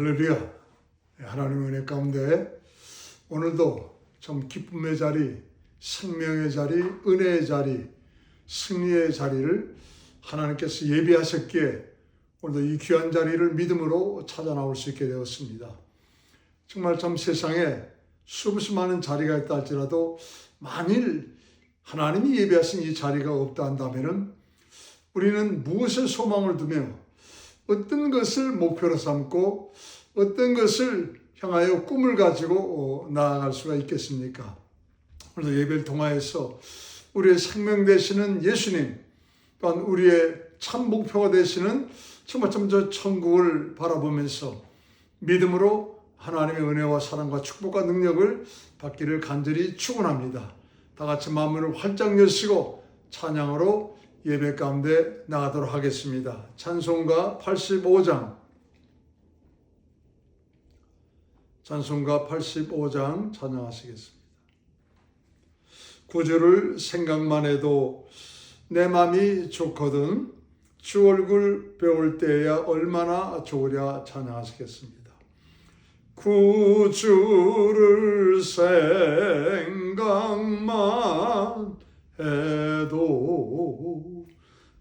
할렐루야. 하나님의 은혜 가운데 오늘도 참 기쁨의 자리, 생명의 자리, 은혜의 자리, 승리의 자리를 하나님께서 예비하셨기에 오늘도 이 귀한 자리를 믿음으로 찾아 나올 수 있게 되었습니다. 정말 참 세상에 수없이 많은 자리가 있다 할지라도 만일 하나님이 예비하신 이 자리가 없다 한다면 우리는 무엇에 소망을 두며 어떤 것을 목표로 삼고 어떤 것을 향하여 꿈을 가지고 나아갈 수가 있겠습니까? 오늘도 예배를 통하여서 우리의 생명 되시는 예수님, 또한 우리의 참 목표가 되시는 정말 저 천국을 바라보면서 믿음으로 하나님의 은혜와 사랑과 축복과 능력을 받기를 간절히 축원합니다. 다 같이 마음을 활짝 여시고 찬양으로 예배 가운데 나가도록 하겠습니다. 찬송가 85장 찬양하시겠습니다. 구주를 생각만 해도 내 맘이 좋거든 주 얼굴 배울 때야 얼마나 좋으랴 찬양하시겠습니다. 구주를 생각만 해도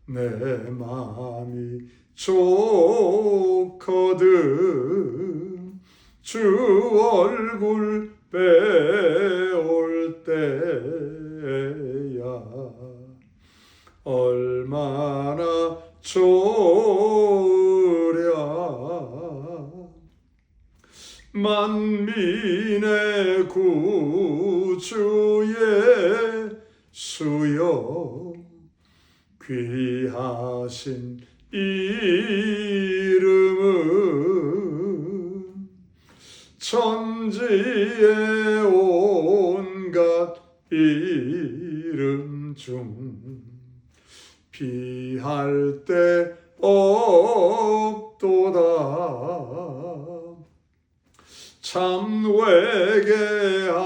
내 마음이 좋거든 주 얼굴 배울 때야 얼마나 좋으랴. 만민의 구주의 수여 귀하신 이름은 천지의 온갖 이름 중 비할 데 없도다. 참 회개하는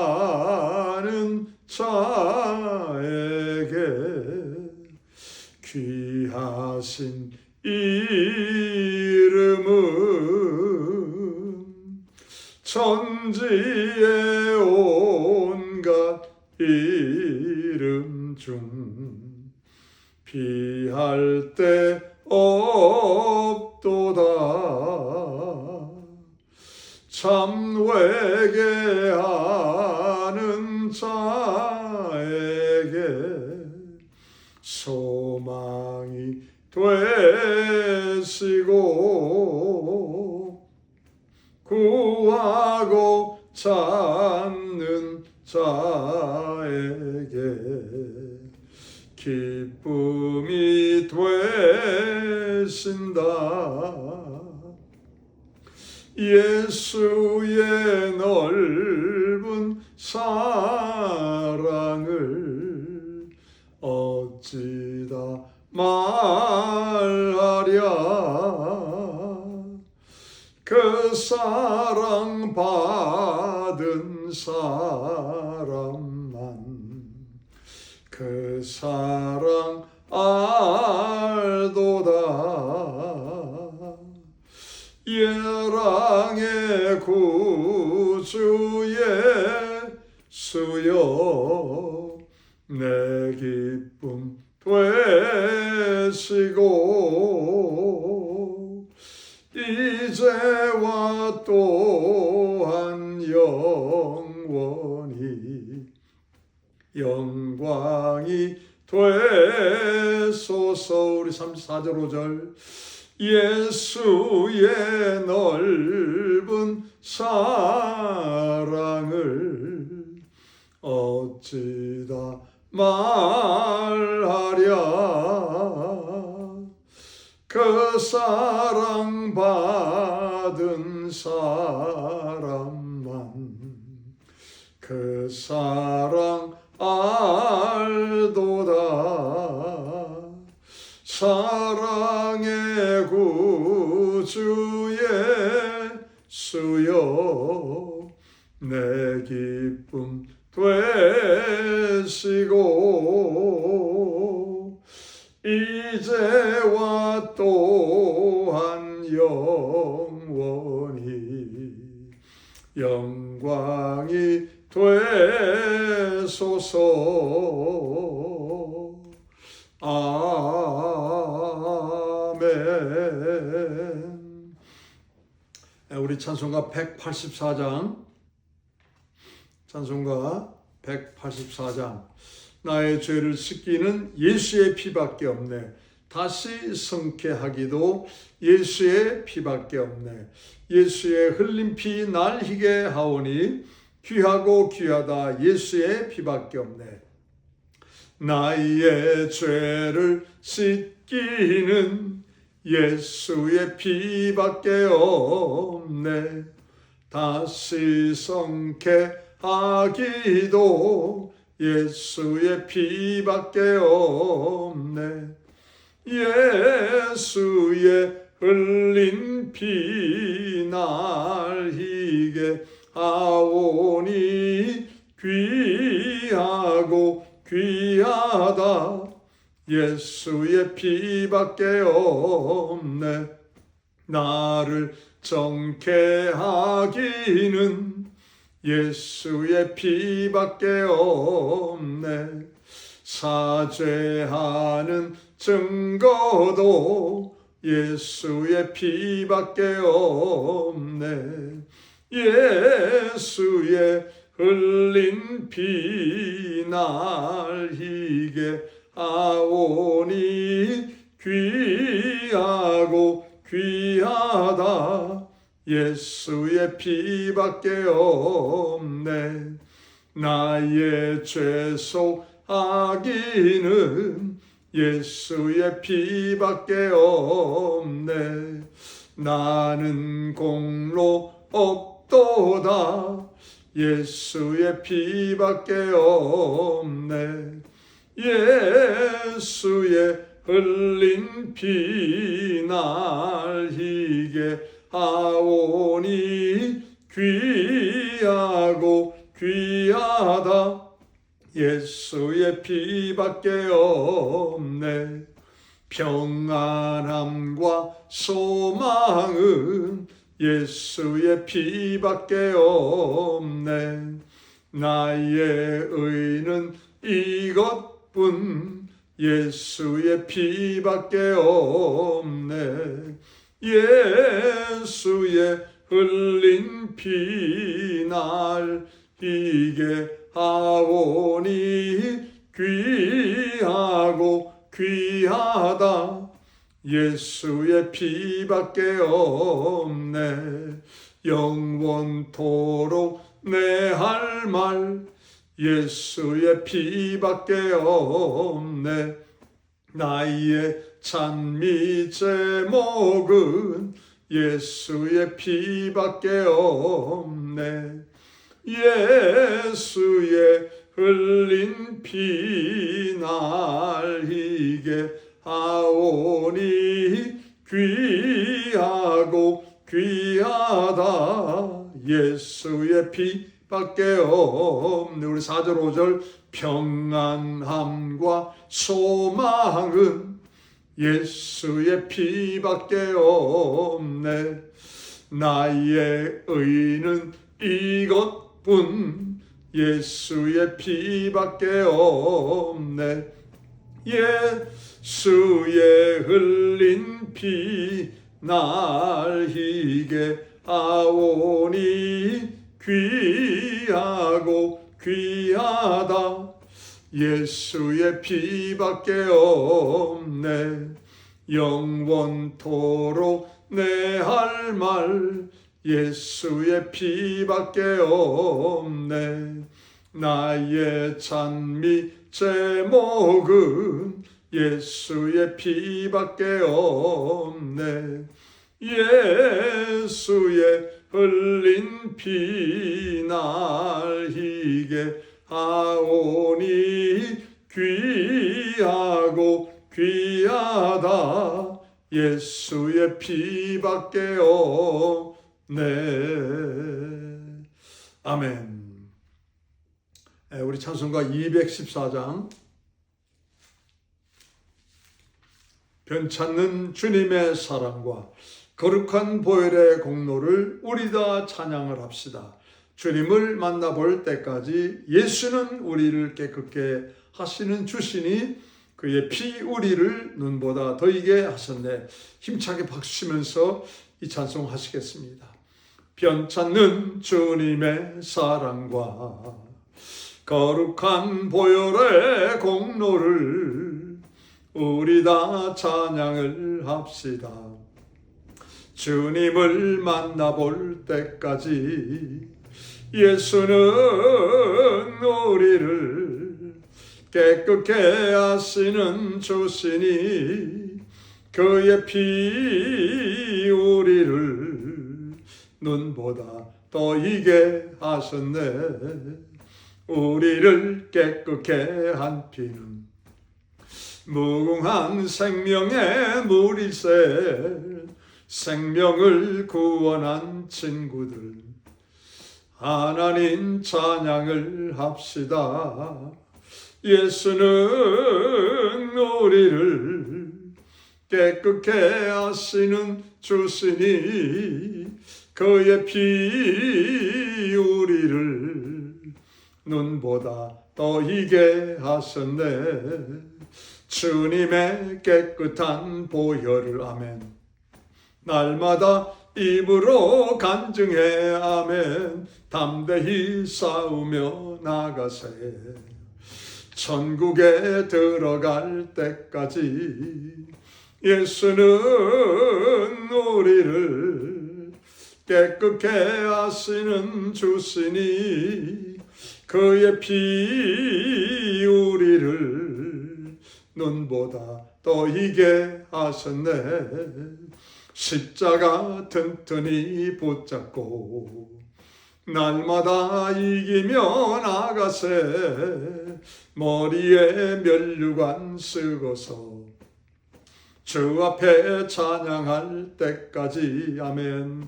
자에게 귀하신 이름은 천지의 온갖 이름 중 비할 데 없도다. 참 회개하는 자에게 소망이 되시고 구하고 찾는 자에게 기쁨이 되신다. 예수의 넓은 사랑을 어찌다 말하랴. 그 사랑 받은 사람만 그 사랑 알도다. 예랑의 구주의 수여 내 기쁨 되시고 이제와 또한 영원히 영광이 되소서. 우리 34절 5절 예수의 넓은 사랑을 어찌다 말하랴. 그 사랑 받은 사람만 그 사랑 알도다. 사랑의 구주의 수여 내 기쁨 되시고 이제와 또한 영원히 영광이 되소서. 아멘. 우리 찬송가 184장, 찬송가 184장. 나의 죄를 씻기는 예수의 피밖에 없네. 다시 성케하기도 예수의 피밖에 없네. 예수의 흘린 피 날 희게 하오니 귀하고 귀하다 예수의 피밖에 없네. 나의 죄를 씻기는 예수의 피밖에 없네. 다시 성케하기도 예수의 피밖에 없네. 예수의 흘린 피 날 희게 하오니 귀하고 귀하다 예수의 피밖에 없네. 나를 정케 하기는 예수의 피밖에 없네. 사죄하는 증거도 예수의 피밖에 없네. 예수의 흘린 피 날 희게 하오니 귀하고 귀하다 예수의 피밖에 없네. 나의 죄소하기는 예수의 피밖에 없네. 나는 공로 없도다 예수의 피밖에 없네. 예수의 흘린 피 날 희게 하오니 귀하고 귀하다 예수의 피밖에 없네. 평안함과 소망은 예수의 피밖에 없네. 나의 의는 이것뿐 예수의 피밖에 없네. 예수의 흘린 피 날 희게 하오니 귀하고 귀하다 예수의 피밖에 없네. 영원토록 내 할 말 예수의 피밖에 없네. 나의 찬미 제목은 예수의 피밖에 없네. 예수의 흘린 피 날 희게 하오니 귀하고 귀하다 예수의 피밖에 없네. 우리 4절 5절 평안함과 소망은 예수의 피밖에 없네. 나의 의는 이것뿐 예수의 피밖에 없네. 예수의 흘린 피 날 희게 하오니 귀하고 귀하다 예수의 피밖에 없네. 영원토록 내 할 말 예수의 피밖에 없네. 나의 찬미 제목은 예수의 피밖에 없네. 예수의 흘린 피 날 희게 하오니 귀하고 귀하다 예수의 피밖에 없네. 아멘. 우리 찬송가 214장 변찮는 주님의 사랑과 거룩한 보혈의 공로를 우리 다 찬양을 합시다. 주님을 만나볼 때까지 예수는 우리를 깨끗게 하시는 주시니 그의 피 우리를 눈보다 더이게 하셨네. 힘차게 박수 치면서 이 찬송 하시겠습니다. 변찮는 주님의 사랑과 거룩한 보혈의 공로를 우리 다 찬양을 합시다. 주님을 만나볼 때까지 예수는 우리를 깨끗게 하시는 주시니 그의 피 우리를 눈보다 더이게 하셨네. 우리를 깨끗게 한 피는 무궁한 생명의 물일세. 생명을 구원한 친구들 하나님 찬양을 합시다. 예수는 우리를 깨끗게 하시는 주시니 그의 피 우리를 눈보다 더이게 하셨네. 주님의 깨끗한 보혈을 아멘. 날마다 입으로 간증해 아멘. 담대히 싸우며 나가세. 천국에 들어갈 때까지 예수는 우리를 깨끗게 하시는 주시니 그의 피 우리를 눈보다 더이게 하셨네. 십자가 튼튼히 붙잡고 날마다 이기며 나가세. 머리에 면류관 쓰고서 주 앞에 찬양할 때까지 아멘.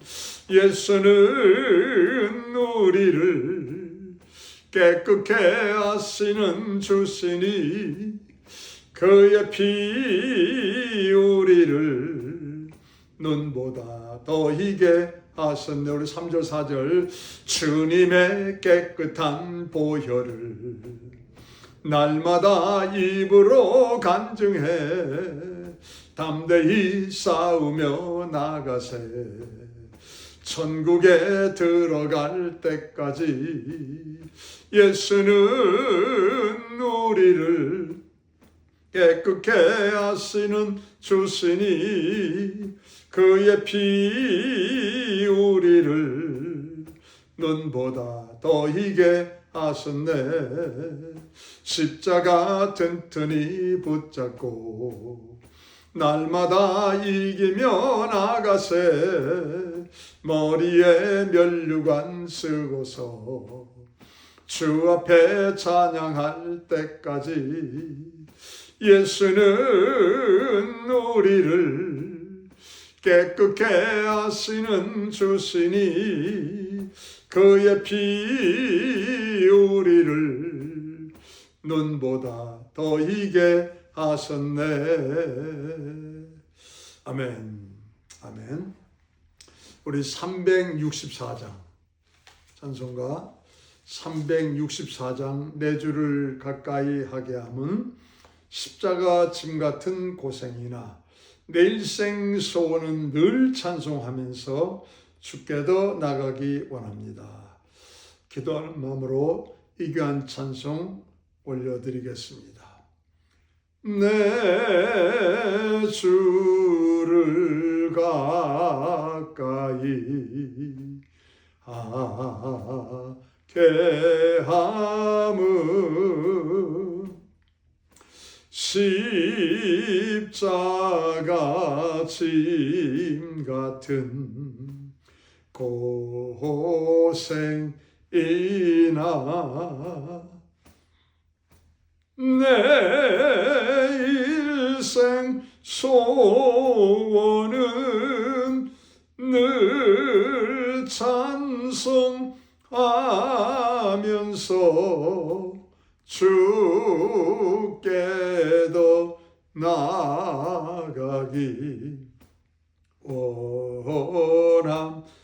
예수는 우리를 깨끗게 하시는 주시니 그의 피 우리를 눈보다 더이게 하셨네. 우리 3절 4절 주님의 깨끗한 보혈을 날마다 입으로 간증해 담대히 싸우며 나가세. 천국에 들어갈 때까지 예수는 우리를 깨끗게 하시는 주시니 그의 피 우리를 눈보다 더이게 하셨네. 십자가 튼튼히 붙잡고 날마다 이기며 나가세. 머리에 면류관 쓰고서 주 앞에 찬양할 때까지 예수는 우리를 깨끗게 하시는 주시니 그의 피 우리를 눈보다 더이게 하셨네. 아멘. 아멘. 우리 364장 찬송가 364장 내 주를 가까이 하게 함은 십자가 짐 같은 고생이나 내 일생 소원은 늘 찬송하면서 주께 더 나가기 원합니다. 기도하는 마음으로 이 귀한 찬송 올려드리겠습니다. 내 주를 가까이 하게 함은 십자가 짐 같은 고생이나 내 일생 소원은 늘 찬송하면서 주께 더 나아가기 원합니다.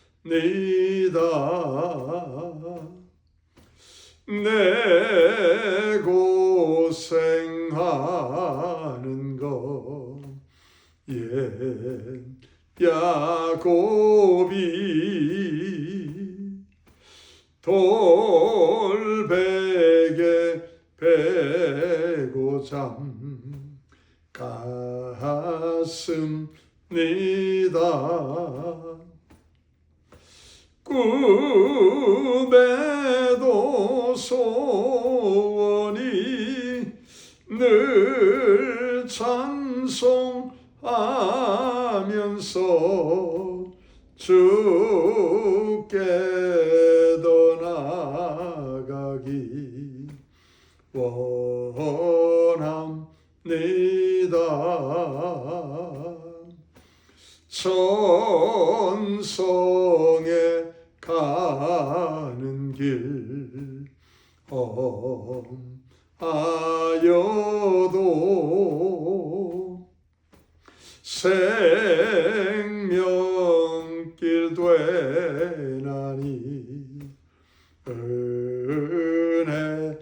내 고생하는 것 옛 야곱이 돌베개 베고 잠 갔습니다. 꿈에도 소원이 늘 찬송하면서 주께 떠나가기 원합니다. 천성에 가는 길 험하여도 생명길 되나니 은혜로다.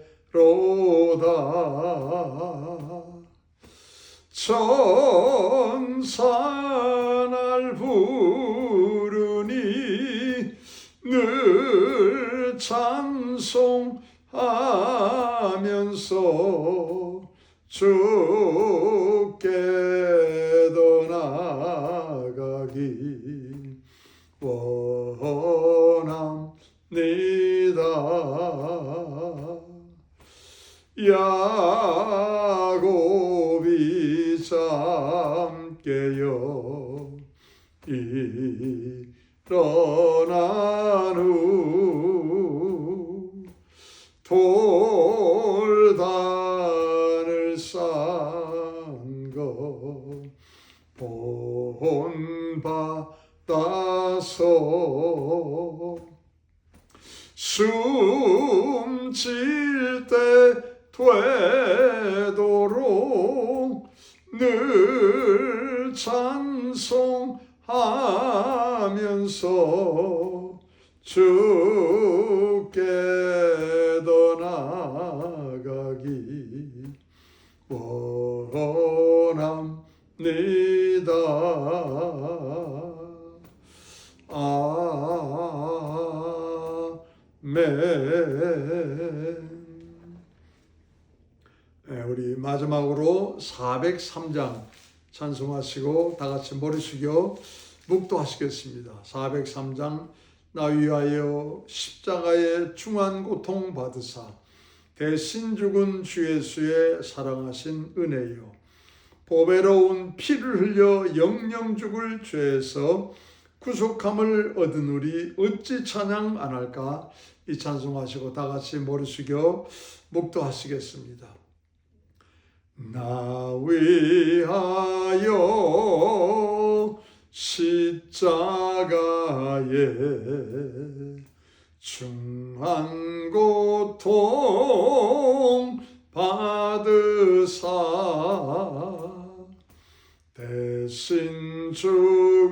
천사날 부르니 늘 찬송하면서 주께 떠나가기 원합니다. 야곱이 잠깨어 일어난 후 돌단을 쌓은 것 본받아서 숨질 때 되도록 늘 찬송하면서 주께 떠나가기 원합니다. 아멘. 우리 마지막으로 403장 찬송하시고 다 같이 머리 숙여 묵도하시겠습니다. 403장 나 위하여 십자가의 중한 고통 받으사 대신 죽은 주 예수의 사랑하신 은혜요 보배로운 피를 흘려 영영 죽을 죄에서 구속함을 얻은 우리 어찌 찬양 안 할까? 이 찬송하시고 다 같이 머리 숙여 묵도하시겠습니다. 나 위하여 십자가에 중한 고통 받으사 대신 죽은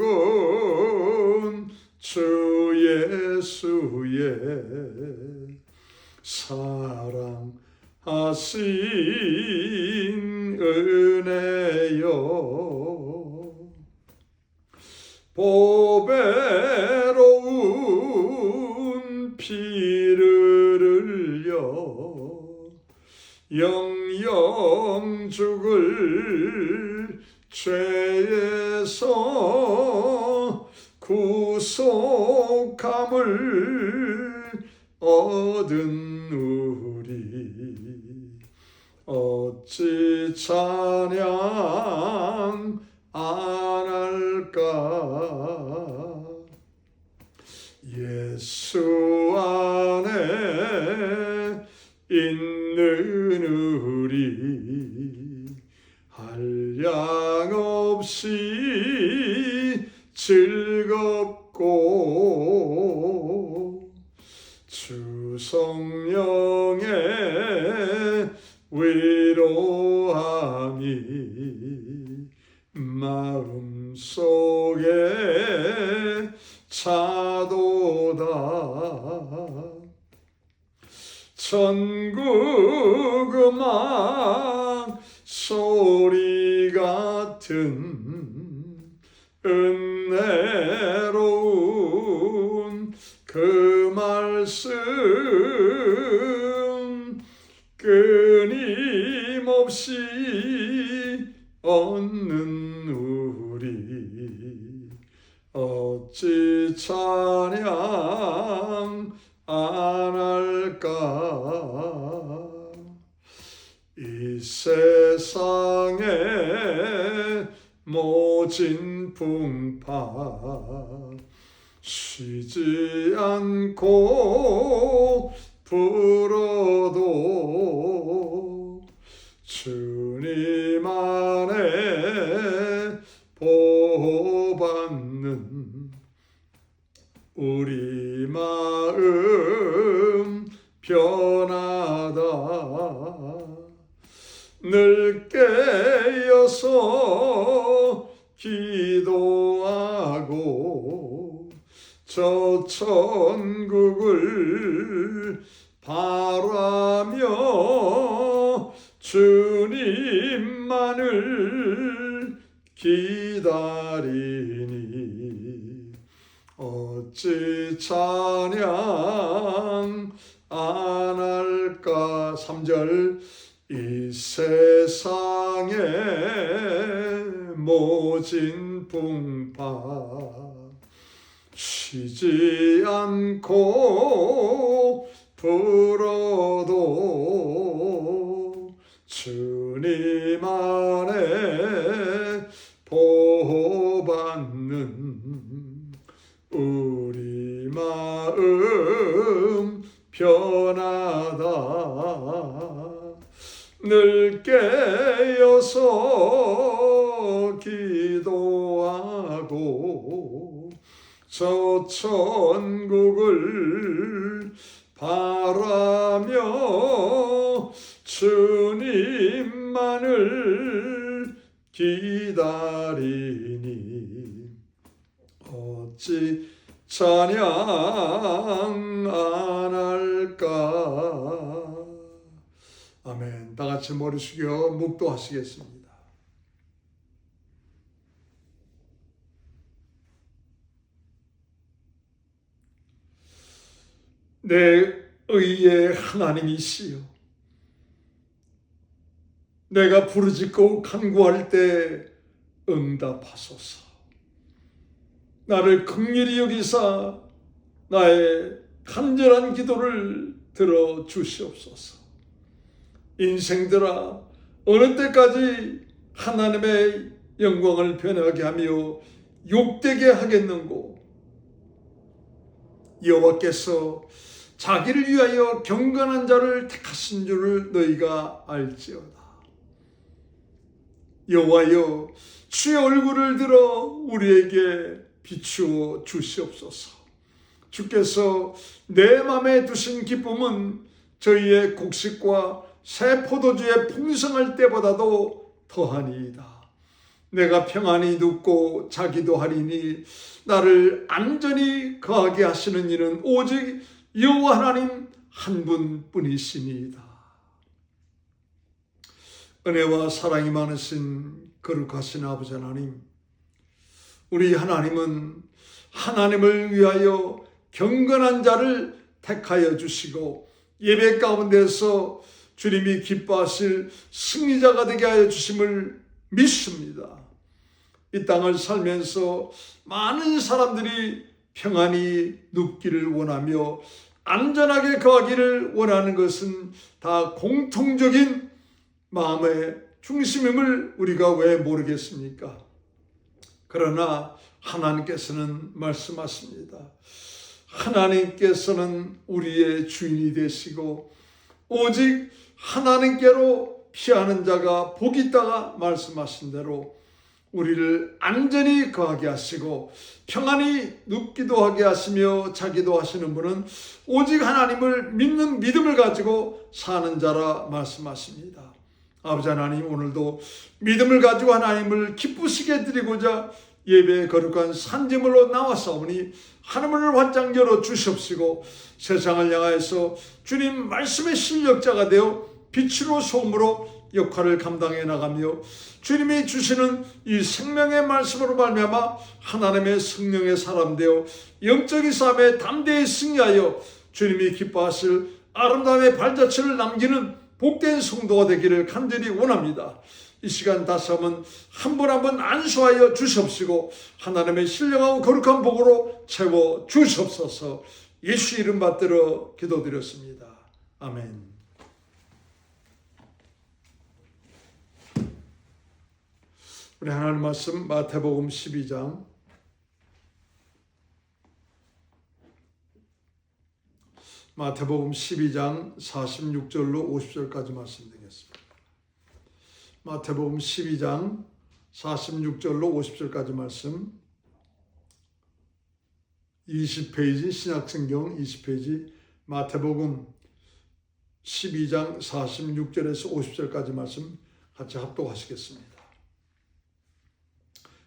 주 예수의 사랑하신 은혜요 보배로운 피를 흘려 영영 죽을 죄에서 구속함을 얻은 우리 어찌 찬양 안 할까? 예수 안에 있는 우리 한량없이 즐겁고 주 성령의 위로함이 마음속에 차도다. 천국 음악 소리 같은 은혜로운 그 말씀 끊임없이 얻는 우리 어찌 찬양 안 할까. 이 세상에 모진 풍파 쉬지 않고 불어도 주님 안에 보호받는 우리 마음 변하다. 늘 깨어서 기도하고 저 천국을 바라며 주님만을 기다리니 어찌 찬양 안 할까. 3절 이 세상에 모진 풍파 쉬지 않고 불어도 주님 안에 보호받는 우리 마음 변하다. 늘 깨어서 기도하고 저 천국을 바라며 주님만을 기다리니 어찌 찬양 안 할까. 아멘. 다 같이 머리 숙여 묵도하시겠습니다. 내 의의 하나님이시여, 내가 부르짖고 간구할 때 응답하소서. 나를 긍휼히 여기사 나의 간절한 기도를 들어 주시옵소서. 인생들아, 어느 때까지 하나님의 영광을 변하게 하며 욕되게 하겠는고. 여호와께서 자기를 위하여 경건한 자를 택하신 줄을 너희가 알지어다. 여호와여, 주의 얼굴을 들어 우리에게 비추어 주시옵소서. 주께서 내 마음에 두신 기쁨은 저희의 곡식과 새 포도주의 풍성할 때보다도 더하니이다. 내가 평안히 눕고 자기도 하리니 나를 안전히 거하게 하시는 이는 오직 여호와 하나님 한 분뿐이시니이다. 은혜와 사랑이 많으신 거룩하신 아버지 하나님, 우리 하나님은 하나님을 위하여 경건한 자를 택하여 주시고 예배 가운데서 주님이 기뻐하실 승리자가 되게 하여 주심을 믿습니다. 이 땅을 살면서 많은 사람들이 평안히 눕기를 원하며 안전하게 거하기를 원하는 것은 다 공통적인 마음의 중심임을 우리가 왜 모르겠습니까? 그러나 하나님께서는 말씀하십니다. 하나님께서는 우리의 주인이 되시고 오직 하나님께로 피하는 자가 복이 있다가 말씀하신 대로 우리를 안전히 거하게 하시고 평안히 눕기도 하게 하시며 자기도 하시는 분은 오직 하나님을 믿는 믿음을 가지고 사는 자라 말씀하십니다. 아버지 하나님, 오늘도 믿음을 가지고 하나님을 기쁘시게 드리고자 예배의 거룩한 산재물로 나왔사오니 하늘문을 활짝 열어 주시옵시고 세상을 향하여서 주님 말씀의 실력자가 되어 빛으로 소금으로 역할을 감당해 나가며 주님이 주시는 이 생명의 말씀으로 말미암아 하나님의 성령의 사람 되어 영적인 싸움에 담대히 승리하여 주님이 기뻐하실 아름다움의 발자취를 남기는 복된 성도가 되기를 간절히 원합니다. 이 시간 다시 한번 한 분 한 분 안수하여 주시옵시고 하나님의 신령하고 거룩한 복으로 채워 주시옵소서. 예수 이름 받들어 기도드렸습니다. 아멘. 우리 하나님 말씀 마태복음 12장 46절로 50절까지 말씀드리겠습니다. 마태복음 12장 46절로 50절까지 말씀, 20페이지 신약성경 20페이지 마태복음 12장 46절에서 50절까지 말씀 같이 합독하시겠습니다.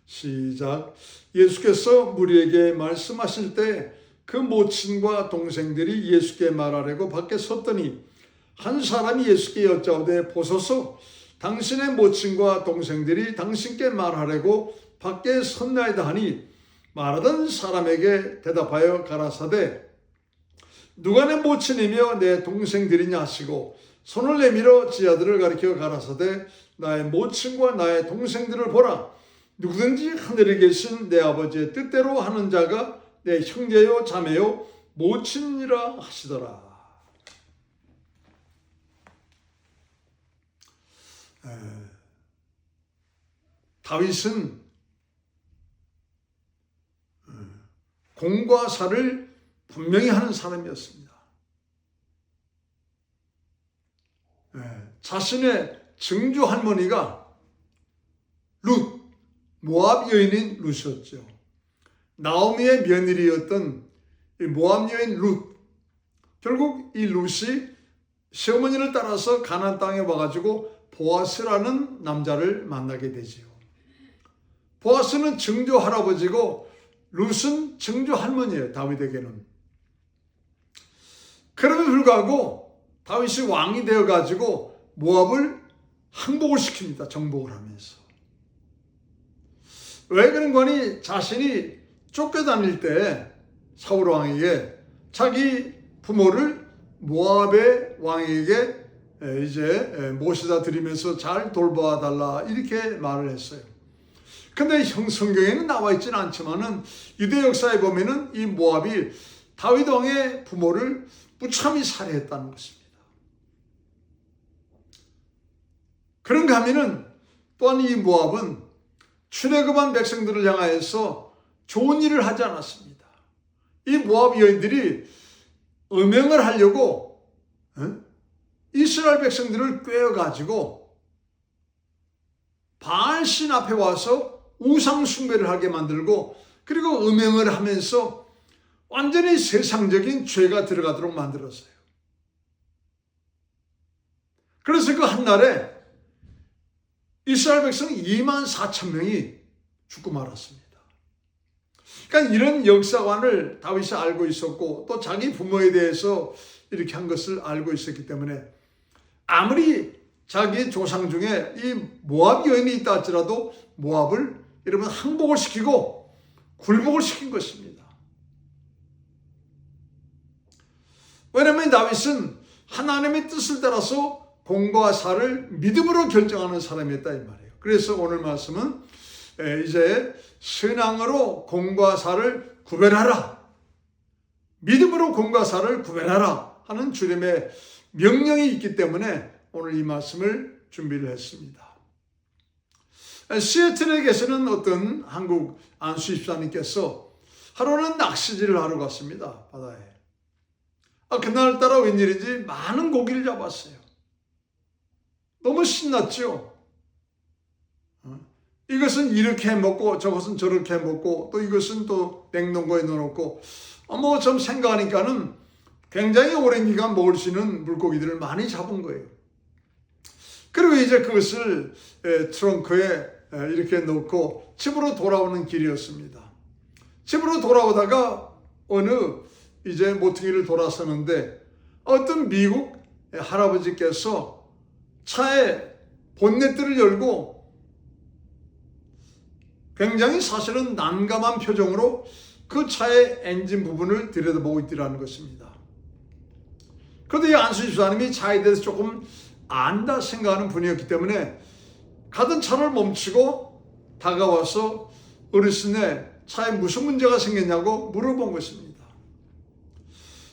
시작. 예수께서 무리에게 말씀하실 때 그 모친과 동생들이 예수께 말하려고 밖에 섰더니 한 사람이 예수께 여짜오되 보소서 당신의 모친과 동생들이 당신께 말하려고 밖에 섰나이다 하니 말하던 사람에게 대답하여 가라사대 누가 내 모친이며 내 동생들이냐 하시고 손을 내밀어 지 아들을 가리켜 가라사대 나의 모친과 나의 동생들을 보라. 누구든지 하늘에 계신 내 아버지의 뜻대로 하는 자가 내 형제요 자매요 모친이라 하시더라. 다윗은 공과 사를 분명히 하는 사람이었습니다. 자신의 증조 할머니가 룻, 모압 여인인 룻이었죠. 나오미의 며느리였던 이 모압 여인 룻. 결국 이 룻이 시어머니를 따라서 가나안 땅에 와가지고 보아스라는 남자를 만나게 되지요. 보아스는 증조 할아버지고 룻은 증조 할머니예요. 다윗에게는. 그럼에도 불구하고 다윗이 왕이 되어가지고 모압을 항복을 시킵니다. 정복을 하면서. 왜 그런 거니? 자신이 쫓겨다닐 때 사울 왕에게 자기 부모를 모압의 왕에게 이제 모시다 드리면서 잘 돌봐 달라 이렇게 말을 했어요. 근데 성경에는 나와 있지는 않지만은 유대 역사에 보면은 이 모압이 다윗 왕의 부모를 무참히 살해했다는 것입니다. 그런가 하면은 또한 이 모압은 출애굽한 백성들을 향하여서 좋은 일을 하지 않았습니다. 이 모압 여인들이 음행을 하려고 이스라엘 백성들을 꿰어가지고 바알신 앞에 와서 우상 숭배를 하게 만들고 그리고 음행을 하면서 완전히 세상적인 죄가 들어가도록 만들었어요. 그래서 그 한날에 이스라엘 백성 24,000명이 죽고 말았습니다. 그러니까 이런 역사관을 다윗이 알고 있었고 또 자기 부모에 대해서 이렇게 한 것을 알고 있었기 때문에 아무리 자기 조상 중에 이 모압 여인이 있다 할지라도 모압을 여러분 항복을 시키고 굴복을 시킨 것입니다. 왜냐하면 다윗은 하나님의 뜻을 따라서 공과 사를 믿음으로 결정하는 사람이었다 이 말이에요. 그래서 오늘 말씀은 이제 신앙으로 공과 사를 구별하라. 믿음으로 공과 사를 구별하라 하는 주님의 명령이 있기 때문에 오늘 이 말씀을 준비를 했습니다. 시애틀에 계시는 어떤 한국 안수 집사님께서 하루는 낚시질을 하러 갔습니다. 바다에. 그날따라 웬일인지 많은 고기를 잡았어요. 너무 신났죠. 이것은 이렇게 먹고 저것은 저렇게 먹고 또 이것은 또 냉동고에 넣어놓고 좀 생각하니까는 굉장히 오랜 기간 먹을 수 있는 물고기들을 많이 잡은 거예요. 그리고 이제 그것을 트렁크에 이렇게 놓고 집으로 돌아오는 길이었습니다. 집으로 돌아오다가 어느 이제 모퉁이를 돌아서는데 어떤 미국 할아버지께서 차의 본네트를 열고 굉장히 사실은 난감한 표정으로 그 차의 엔진 부분을 들여다보고 있더라는 것입니다. 그런데 이 안수 집사님이 차에 대해서 조금 안다 생각하는 분이었기 때문에 가던 차를 멈추고 다가와서 어르신의 차에 무슨 문제가 생겼냐고 물어본 것입니다.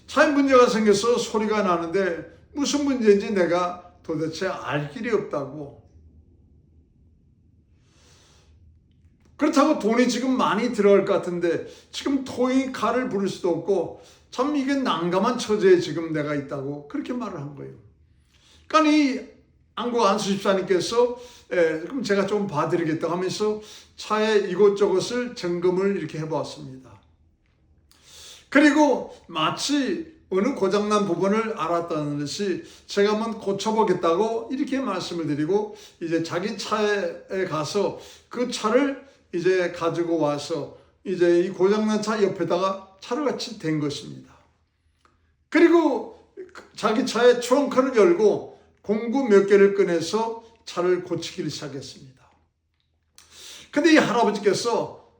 차에 문제가 생겨서 소리가 나는데 무슨 문제인지 내가 도대체 알 길이 없다고. 그렇다고 돈이 지금 많이 들어갈 것 같은데 지금 토잉카를 부를 수도 없고 참 이게 난감한 처지에 지금 내가 있다고 그렇게 말을 한 거예요. 그러니까 이 한국 안수 집사님께서 그럼 제가 좀 봐드리겠다고 하면서 차에 이것저것을 점검을 이렇게 해보았습니다. 그리고 마치 어느 고장난 부분을 알았다는 듯이 제가 한번 고쳐보겠다고 이렇게 말씀을 드리고 이제 자기 차에 가서 그 차를 이제 가지고 와서 이제 이 고장난 차 옆에다가 차를 같이 댄 것입니다. 그리고 자기 차의 트렁크를 열고 공구 몇 개를 꺼내서 차를 고치기를 시작했습니다. 근데 이 할아버지께서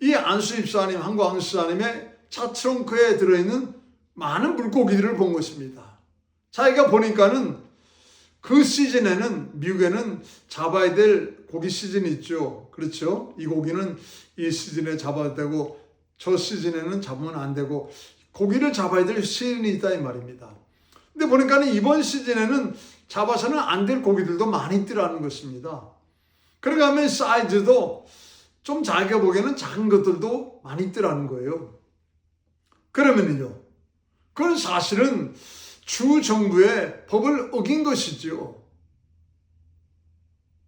이 안수 집사님, 한국 안수 집사님의 차 트렁크에 들어있는 많은 물고기들을 본 것입니다. 자기가 보니까는 그 시즌에는 미국에는 잡아야 될 고기 시즌이 있죠. 그렇죠? 이 고기는 이 시즌에 잡아야 되고 저 시즌에는 잡으면 안 되고 고기를 잡아야 될 시즌이 있다 이 말입니다. 근데 보니까 이번 시즌에는 잡아서는 안 될 고기들도 많이 있더라는 것입니다. 그러니까 하면 사이즈도 좀 자기가 보기에는 작은 것들도 많이 있더라는 거예요. 그러면요, 그건 사실은 주 정부의 법을 어긴 것이죠.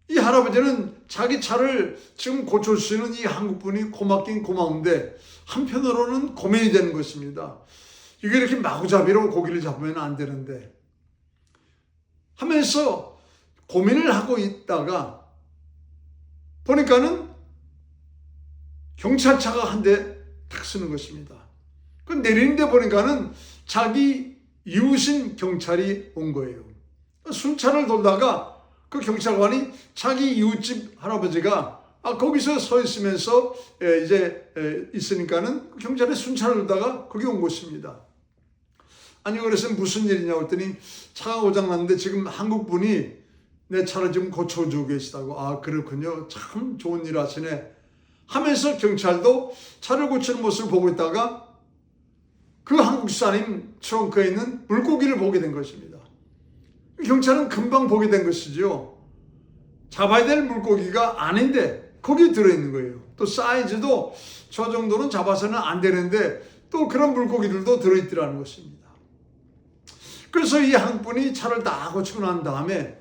이 할아버지는 자기 차를 지금 고쳐주시는 이 한국분이 고맙긴 고마운데 한편으로는 고민이 되는 것입니다. 이게 이렇게 마구잡이로 고기를 잡으면 안 되는데 하면서 고민을 하고 있다가 보니까는 경찰차가 한 대 탁 쓰는 것입니다. 그 내리는데 보니까는 자기 이웃인 경찰이 온 거예요. 순찰을 돌다가 그 경찰관이 자기 이웃집 할아버지가 거기서 서 있으면서 이제 있으니까는 그 경찰이 순찰을 돌다가 거기 온 것입니다. 아니 그래서 무슨 일이냐고 했더니 차가 고장났는데 지금 한국 분이 내 차를 지금 고쳐주고 계시다고. 아 그렇군요. 참 좋은 일 하시네 하면서 경찰도 차를 고치는 모습을 보고 있다가 그 한국 집사님 트렁크에 있는 물고기를 보게 된 것입니다. 경찰은 금방 보게 된 것이죠. 잡아야 될 물고기가 아닌데 거기에 들어있는 거예요. 또 사이즈도 저 정도는 잡아서는 안 되는데 또 그런 물고기들도 들어있더라는 것입니다. 그래서 이 한 분이 차를 다 고치고 난 다음에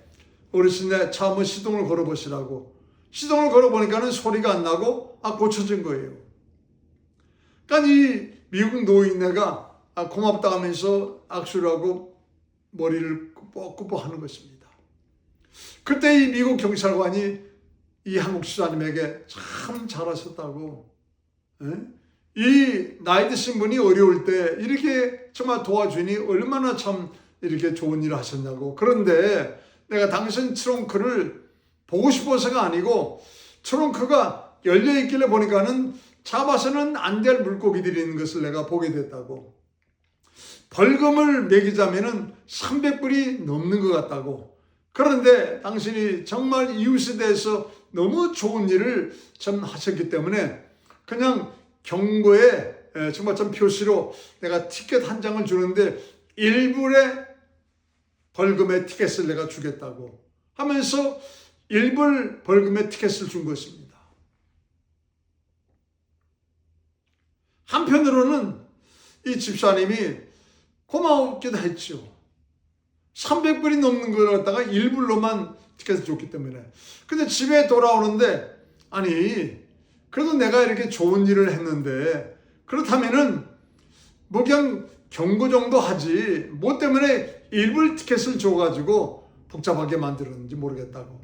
어르신네 차 한번 시동을 걸어보시라고 시동을 걸어보니까는 소리가 안 나고 고쳐진 거예요. 그러니까 이 미국 노인네가 고맙다 하면서 악수를 하고 머리를 꾸벅꾸벅 하는 것입니다. 그때 이 미국 경찰관이 이 한국 집사님에게 참 잘하셨다고, 이 나이 드신 분이 어려울 때 이렇게 정말 도와주니 얼마나 참 이렇게 좋은 일을 하셨냐고. 그런데 내가 당신 트렁크를 보고 싶어서가 아니고 트렁크가 열려있길래 보니까는 잡아서는 안 될 물고기들이 있는 것을 내가 보게 됐다고. 벌금을 매기자면은 300불이 넘는 것 같다고. 그런데 당신이 정말 이웃에 대해서 너무 좋은 일을 참 하셨기 때문에 그냥 경고에 정말 좀 표시로 내가 티켓 한 장을 주는데 1불의 벌금의 티켓을 내가 주겠다고 하면서 1불 벌금의 티켓을 준 것입니다. 한편으로는 이 집사님이 고마웠기도 했죠. 300불이 넘는 걸 갖다가 1불로만 티켓을 줬기 때문에. 근데 집에 돌아오는데 아니 그래도 내가 이렇게 좋은 일을 했는데 그렇다면은 뭐 그냥 경고 정도 하지 뭐 때문에 1불 티켓을 줘가지고 복잡하게 만들었는지 모르겠다고.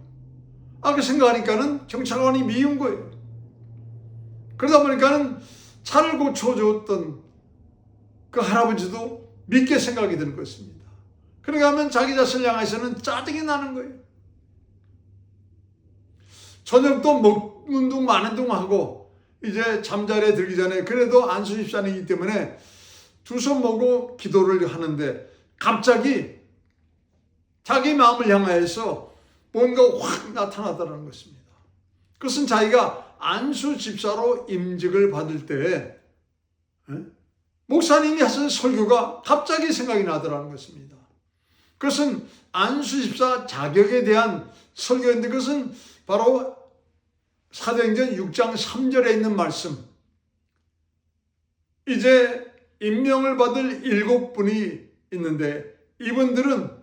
그 생각하니까는 경찰관이 미운 거예요. 그러다 보니까는 차를 고쳐줬던 그 할아버지도 믿게 생각이 드는 것입니다. 그러니까 하면 자기 자신을 향해서는 짜증이 나는 거예요. 저녁도 먹는 둥 마는 둥 하고 이제 잠자리에 들기 전에 그래도 안수집사이기 때문에 두 손 모고 기도를 하는데 갑자기 자기 마음을 향하여서 뭔가 확 나타나더라는 것입니다. 그것은 자기가 안수집사로 임직을 받을 때 목사님이 하신 설교가 갑자기 생각이 나더라는 것입니다. 그것은 안수집사 자격에 대한 설교인데 그것은 바로 사도행전 6장 3절에 있는 말씀. 이제 임명을 받을 7분이 있는데 이분들은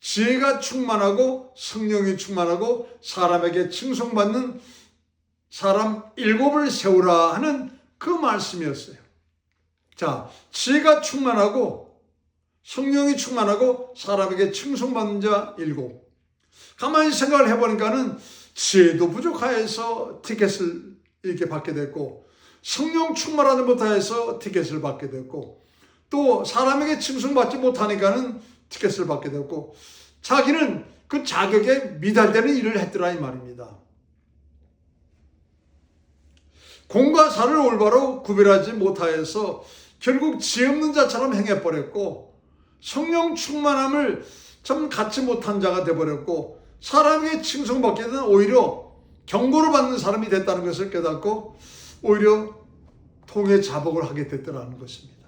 지혜가 충만하고 성령이 충만하고 사람에게 칭송받는 사람 7을 세우라 하는 그 말씀이었어요. 자, 지혜가 충만하고 성령이 충만하고 사람에게 칭송받는 자 7. 가만히 생각을 해보니까는 지혜도 부족하여서 티켓을 이렇게 받게 됐고 성령 충만하지 못하여서 티켓을 받게 됐고 또 사람에게 칭송받지 못하니까는 티켓을 받게 됐고 자기는 그 자격에 미달되는 일을 했더라 이 말입니다. 공과 사를 올바로 구별하지 못하여서 결국 지혜 없는 자처럼 행해버렸고 성령 충만함을 좀 갖지 못한 자가 되어버렸고 사람에게 칭송받게 되는 오히려 경고를 받는 사람이 됐다는 것을 깨닫고 오히려 통해 자복을 하게 됐더라는 것입니다.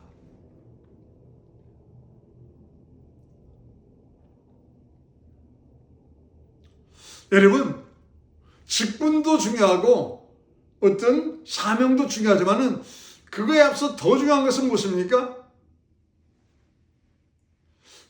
여러분, 직분도 중요하고 어떤 사명도 중요하지만은 그거에 앞서 더 중요한 것은 무엇입니까?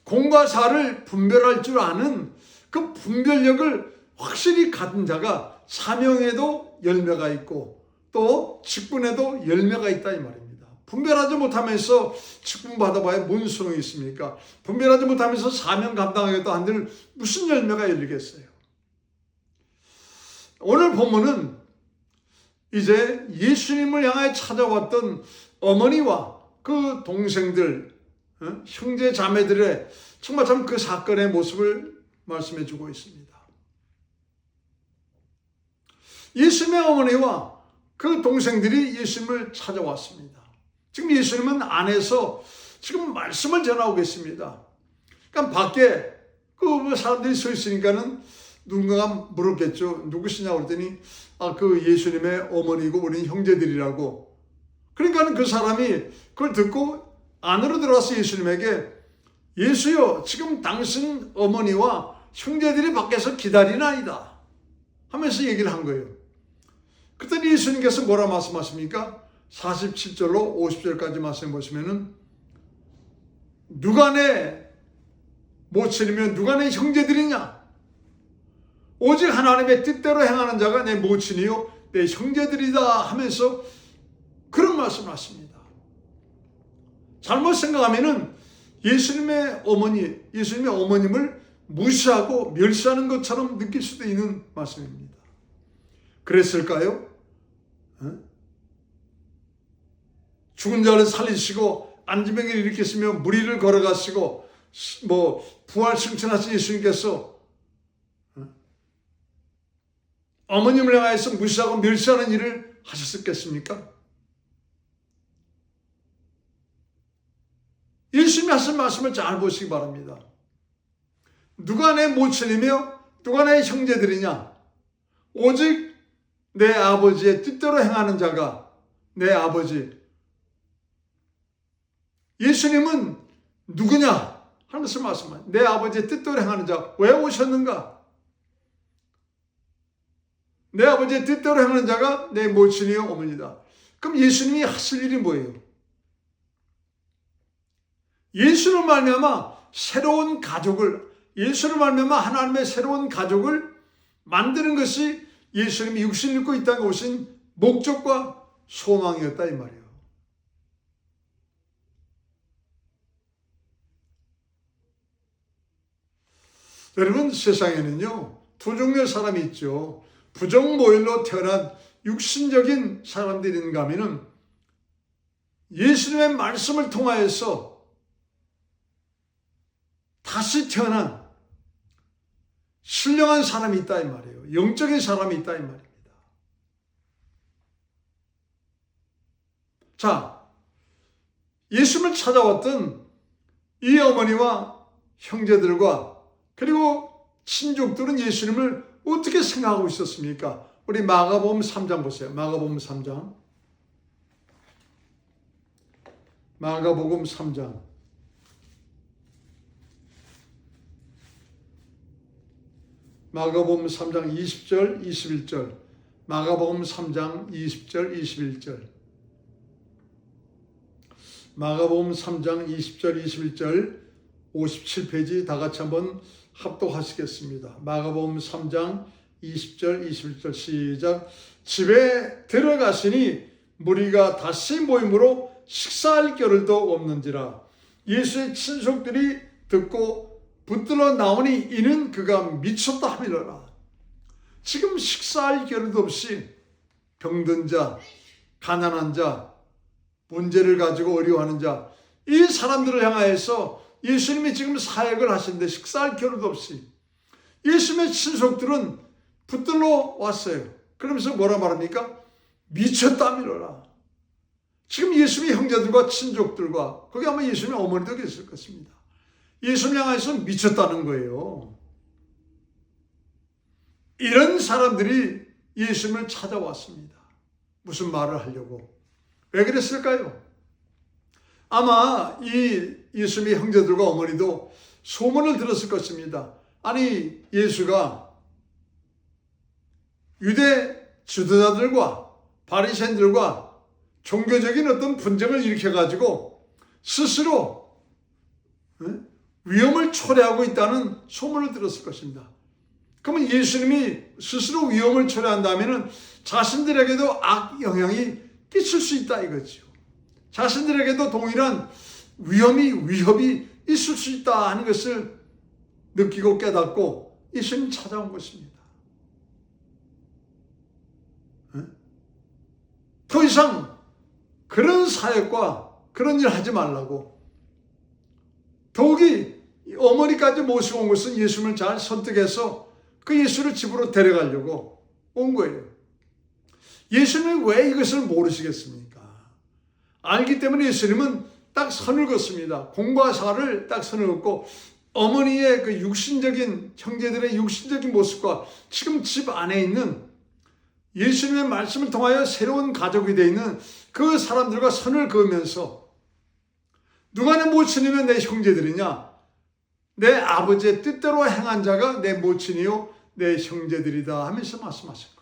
공과 사를 분별할 줄 아는 그 분별력을 확실히 가진 자가 사명에도 열매가 있고 또 직분에도 열매가 있다 이 말입니다. 분별하지 못하면서 직분 받아봐야 뭔 소용이 있습니까? 분별하지 못하면서 사명 감당하겠다 한들 무슨 열매가 열리겠어요? 오늘 본문은 이제 예수님을 향해 찾아왔던 어머니와 그 동생들, 형제 자매들의 정말 참 그 사건의 모습을 말씀해 주고 있습니다. 예수님의 어머니와 그 동생들이 예수님을 찾아왔습니다. 지금 예수님은 안에서 지금 말씀을 전하고 계십니다. 그러니까 밖에 그 사람들이 서 있으니까는 누군가가 물었겠죠. 누구시냐고 그랬더니 그 예수님의 어머니고 우리는 형제들이라고. 그러니까 그 사람이 그걸 듣고 안으로 들어와서 예수님에게 예수여 지금 당신 어머니와 형제들이 밖에서 기다리나이다 하면서 얘기를 한 거예요. 그랬더니 예수님께서 뭐라 말씀하십니까? 47절로 50절까지 말씀해 보시면은 누가 내 모친이며 누가 내 형제들이냐? 오직 하나님의 뜻대로 행하는 자가 내 모친이요 내 형제들이다 하면서 그런 말씀을 하십니다. 잘못 생각하면은 예수님의 어머님을 무시하고 멸시하는 것처럼 느낄 수도 있는 말씀입니다. 그랬을까요? 죽은 자를 살리시고 안진병을 일으키시며 무리를 걸어가시고 부활 승천하신 예수님께서 어머님을 향해서 무시하고 멸시하는 일을 하셨겠습니까? 예수님이 하신 말씀을 잘 보시기 바랍니다. 누가 내 모친이며 누가 내 형제들이냐? 오직 내 아버지의 뜻대로 행하는 자가 내 아버지. 예수님은 누구냐? 하면서 말씀합니다. 내 아버지의 뜻대로 행하는 자. 왜 오셨는가? 내 아버지의 뜻대로 행하는 자가 내 모친이요 어머니다. 그럼 예수님이 하실 일이 뭐예요? 예수를 말미암아 새로운 가족을, 예수를 말미암아 하나님의 새로운 가족을 만드는 것이 예수님이 육신을 입고 이 땅에 오신 목적과 소망이었다 이 말이에요. 여러분, 세상에는요 두 종류의 사람이 있죠. 부정모일로 태어난 육신적인 사람들인가 하면은 예수님의 말씀을 통하여서 다시 태어난 신령한 사람이 있다 이 말이에요. 영적인 사람이 있다 이 말입니다. 자, 예수님을 찾아왔던 이 어머니와 형제들과 그리고 친족들은 예수님을 어떻게 생각하고 있었습니까? 우리 마가복음 3장 보세요. 마가복음 3장. 마가복음 3장. 마가복음 3장 20절, 21절. 마가복음 3장 20절, 21절. 마가복음 3장 20절, 21절 57페이지 다 같이 한번 합독하시겠습니다. 마가복음 3장 20절, 21절 시작. 집에 들어가시니 무리가 다시 모임으로 식사할 겨를도 없는지라. 예수의 친족들이 듣고 붙들어 나오니 이는 그가 미쳤다 하미러라. 지금 식사할 겨를도 없이 병든 자, 가난한 자, 문제를 가지고 어려워하는 자, 이 사람들을 향하여서 예수님이 지금 사역을 하시는데 식사할 겨를도 없이 예수님의 친족들은 붙들러 왔어요. 그러면서 뭐라 말합니까? 미쳤다미로라. 지금 예수님의 형제들과 친족들과 거기 아마 예수님의 어머니도 계실 것입니다. 예수님 향해서 미쳤다는 거예요. 이런 사람들이 예수님을 찾아왔습니다. 무슨 말을 하려고? 왜 그랬을까요? 아마 이 예수님의 형제들과 어머니도 소문을 들었을 것입니다. 아니, 예수가 유대 지도자들과 바리새인들과 종교적인 어떤 분쟁을 일으켜가지고 스스로 위험을 초래하고 있다는 소문을 들었을 것입니다. 그러면 예수님이 스스로 위험을 초래한다면 자신들에게도 악 영향이 끼칠 수 있다 이거죠. 자신들에게도 동일한 위협이 있을 수 있다 하는 것을 느끼고 깨닫고 예수님 찾아온 것입니다. 더 이상 그런 사역과 그런 일 하지 말라고. 더욱이 어머니까지 모시고 온 것은 예수님을 잘 설득해서 그 예수를 집으로 데려가려고 온 거예요. 예수님이 왜 이것을 모르시겠습니까? 알기 때문에 예수님은 딱 선을 긋습니다. 공과 사를 딱 선을 긋고 어머니의 그 육신적인 형제들의 육신적인 모습과 지금 집 안에 있는 예수님의 말씀을 통하여 새로운 가족이 되어 있는 그 사람들과 선을 그으면서 누가 내 모친이면 내 형제들이냐? 내 아버지의 뜻대로 행한 자가 내 모친이요 내 형제들이다 하면서 말씀하신 거예요.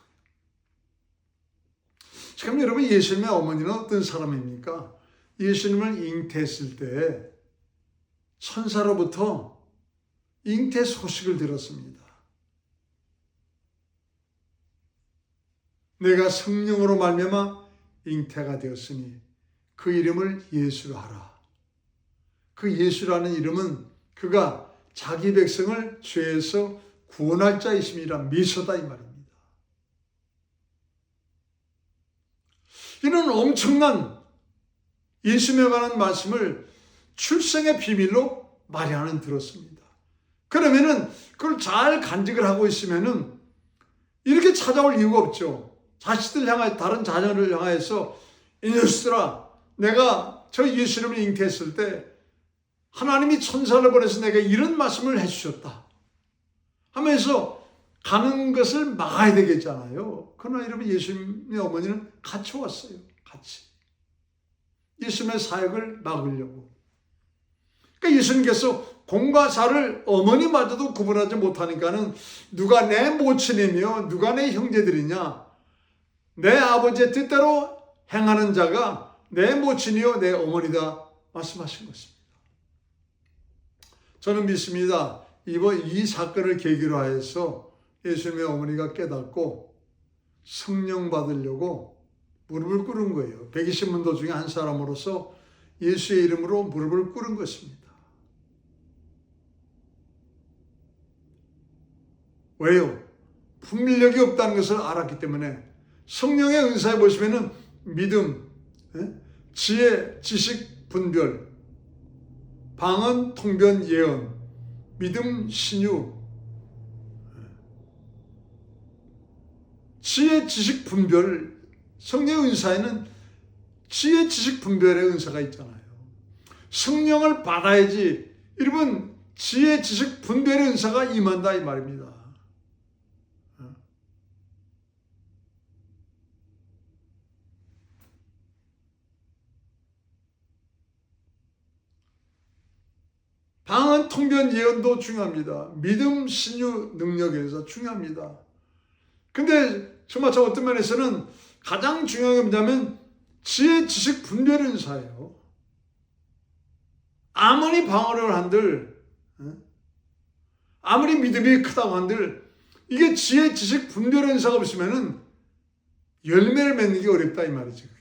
지금 여러분 예수님의 어머니는 어떤 사람입니까? 예수님을 잉태했을 때 천사로부터 잉태 소식을 들었습니다. 내가 성령으로 말미암아 잉태가 되었으니 그 이름을 예수로 하라. 그 예수라는 이름은 그가 자기 백성을 죄에서 구원할 자이심이라 미소다 이 말입니다. 이는 엄청난 예수님에 관한 말씀을 출생의 비밀로 마리아는 들었습니다. 그러면은 그걸 잘 간직을 하고 있으면은 이렇게 찾아올 이유가 없죠. 자식들 향해 다른 자녀를 향해서 이 녀석들아, 내가 저 예수님을 잉태했을 때 하나님이 천사를 보내서 내가 이런 말씀을 해주셨다 하면서 가는 것을 막아야 되겠잖아요. 그러나 여러분 예수님의 어머니는 같이 왔어요. 같이. 예수님의 사역을 막으려고. 그러니까 예수님께서 공과 사를 어머니마저도 구분하지 못하니까는 누가 내 모친이며 누가 내 형제들이냐? 내 아버지의 뜻대로 행하는 자가 내 모친이요 내 어머니다 말씀하신 것입니다. 저는 믿습니다. 이번 이 사건을 계기로 하여서 예수님의 어머니가 깨닫고 성령 받으려고 무릎을 꿇은 거예요. 120문도 중에 한 사람으로서 예수의 이름으로 무릎을 꿇은 것입니다. 왜요? 분별력이 없다는 것을 알았기 때문에 성령의 은사에 보시면은 믿음, 지혜, 지식, 분별, 방언, 통변, 예언, 믿음, 신유, 지혜, 지식, 분별, 성령의 은사에는 지혜, 지식, 분별의 은사가 있잖아요. 성령을 받아야지 여러분 지혜, 지식, 분별의 은사가 임한다 이 말입니다. 방언, 통변, 예언도 중요합니다. 믿음, 신유, 능력에서 중요합니다. 근데 정말 저 어떤 면에서는 가장 중요한 게 뭐냐면 지혜, 지식, 분별의 은사예요. 아무리 방언을 한들, 아무리 믿음이 크다고 한들 이게 지혜, 지식, 분별의 은사가 없으면은 열매를 맺는 게 어렵다 이 말이지.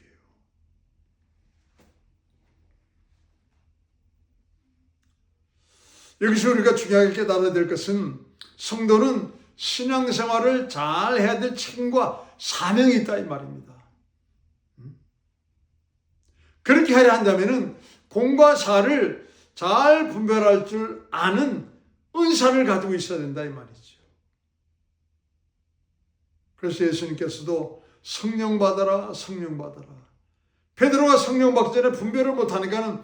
여기서 우리가 중요하게 깨달아야 될 것은 성도는 신앙생활을 잘 해야 될 책임과 사명이 있다 이 말입니다. 그렇게 하려 한다면 공과 사를 잘 분별할 줄 아는 은사를 가지고 있어야 된다 이 말이죠. 그래서 예수님께서도 성령 받아라 성령 받아라. 베드로가 성령 받기 전에 분별을 못하니까는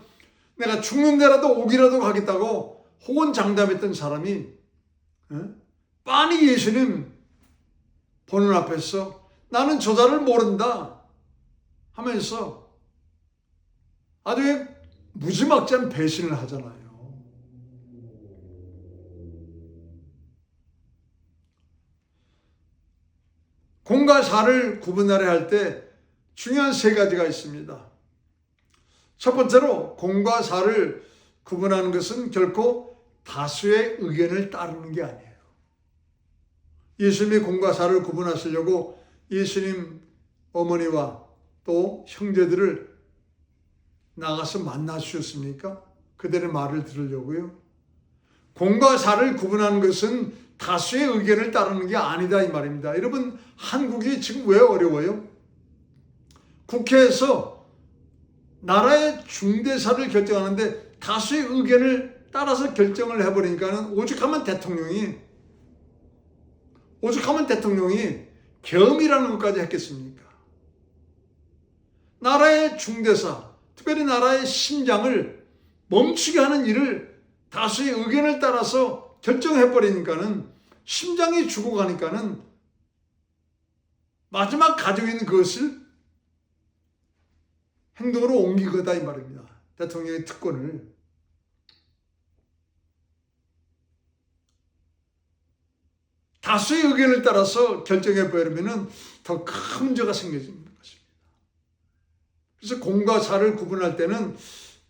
내가 죽는 데라도 오기라도 가겠다고 호언장담했던 사람이 빤히 예수님 보는 앞에서 나는 저자를 모른다 하면서 아주 무지막지한 배신을 하잖아요. 공과 사를 구분하려 할 때 중요한 세 가지가 있습니다. 첫 번째로 공과 사를 구분하는 것은 결코 다수의 의견을 따르는 게 아니에요. 예수님이 공과 사를 구분하시려고 예수님 어머니와 또 형제들을 나가서 만나 주셨습니까? 그들의 말을 들으려고요. 공과 사를 구분하는 것은 다수의 의견을 따르는 게 아니다 이 말입니다. 여러분 한국이 지금 왜 어려워요? 국회에서 나라의 중대사를 결정하는데 다수의 의견을 따라서 결정을 해버리니까는 오죽하면 대통령이 계엄이라는 것까지 했겠습니까? 나라의 중대사, 특별히 나라의 심장을 멈추게 하는 일을 다수의 의견을 따라서 결정해버리니까는 심장이 죽어가니까는 마지막 가지고 있는 그것을 행동으로 옮기거다 이 말입니다. 대통령의 특권을. 다수의 의견을 따라서 결정해버리면 더 큰 문제가 생겨지는 것입니다. 그래서 공과 사를 구분할 때는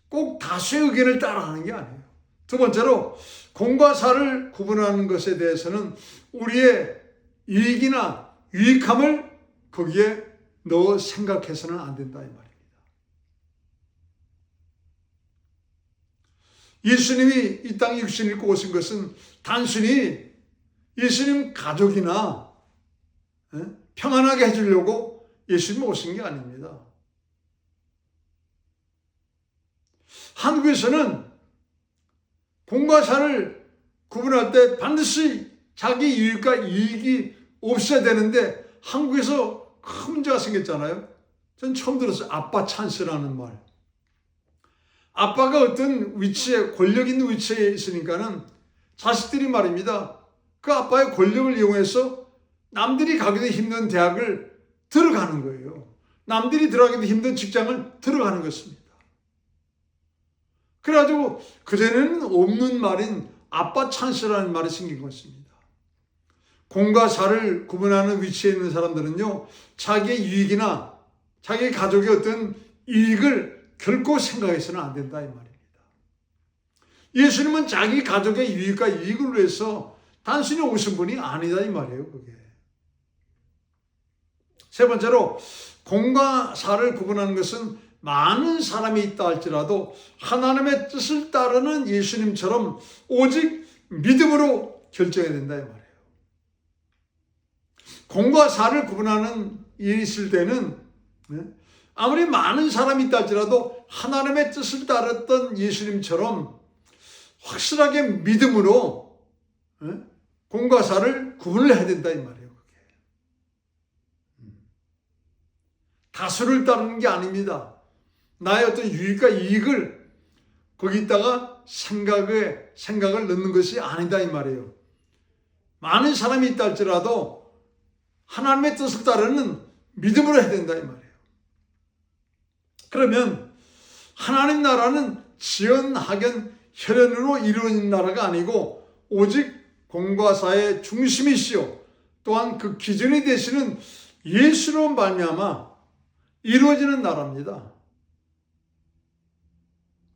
꼭 다수의 의견을 따라가는 게 아니에요. 두 번째로 공과 사를 구분하는 것에 대해서는 우리의 이익이나 유익함을 거기에 넣어 생각해서는 안 된다 이 말입니다. 예수님이 이 땅에 육신을 입고 오신 것은 단순히 예수님 가족이나 평안하게 해주려고 예수님 오신 게 아닙니다. 한국에서는 공과 사를 구분할 때 반드시 자기 유익과 이익이 없어야 되는데 한국에서 큰 문제가 생겼잖아요. 전 처음 들었어요. 아빠 찬스라는 말. 아빠가 어떤 위치에 권력 있는 위치에 있으니까는 자식들이 말입니다. 그 아빠의 권력을 이용해서 남들이 가기도 힘든 대학을 들어가는 거예요. 남들이 들어가기도 힘든 직장을 들어가는 것입니다. 그래가지고 그전에는 없는 말인 아빠 찬스라는 말이 생긴 것입니다. 공과 사를 구분하는 위치에 있는 사람들은요, 자기의 유익이나 자기 가족의 어떤 이익을 결코 생각해서는 안 된다 이 말입니다. 예수님은 자기 가족의 유익과 이익을 위해서 단순히 오신 분이 아니다 이 말이에요. 그게. 세 번째로 공과 사를 구분하는 것은 많은 사람이 있다 할지라도 하나님의 뜻을 따르는 예수님처럼 오직 믿음으로 결정해야 된다 이 말이에요. 공과 사를 구분하는 일이 있을 때는 아무리 많은 사람이 있다 할지라도 하나님의 뜻을 따랐던 예수님처럼 확실하게 믿음으로 공과 사를 구분을 해야 된다 이 말이에요. 그게. 다수를 따르는 게 아닙니다. 나의 어떤 유익과 이익을 거기다가 생각을 넣는 것이 아니다 이 말이에요. 많은 사람이 있다 할지라도 하나님의 뜻을 따르는 믿음으로 해야 된다 이 말이에요. 그러면 하나님 나라는 지연, 학연, 혈연으로 이루어진 나라가 아니고 오직 공과 사의 중심이시요 또한 그 기준이 되시는 예수로 말미암아 이루어지는 나라입니다.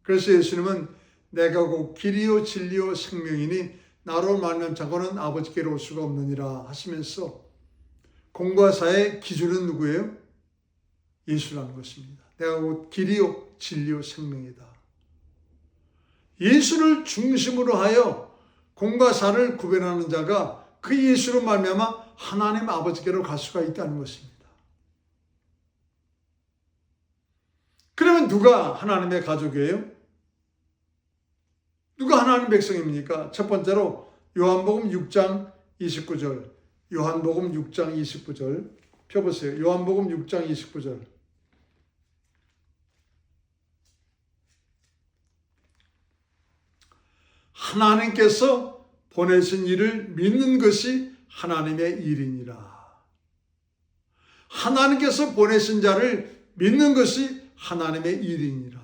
그래서 예수님은 내가 곧 길이요 진리요 생명이니 나로 말미암지 않고는 아버지께로 올 수가 없느니라 하시면서 공과 사의 기준은 누구예요? 예수라는 것입니다. 내가 곧 길이요 진리요 생명이다. 예수를 중심으로 하여 공과 사를 구별하는 자가 그 예수로 말미암아 하나님 아버지께로 갈 수가 있다는 것입니다. 그러면 누가 하나님의 가족이에요? 누가 하나님 백성입니까? 첫 번째로 요한복음 6장 29절. 요한복음 6장 29절. 펴보세요. 요한복음 6장 29절. 하나님께서 보내신 일을 믿는 것이 하나님의 일이니라. 하나님께서 보내신 자를 믿는 것이 하나님의 일이니라.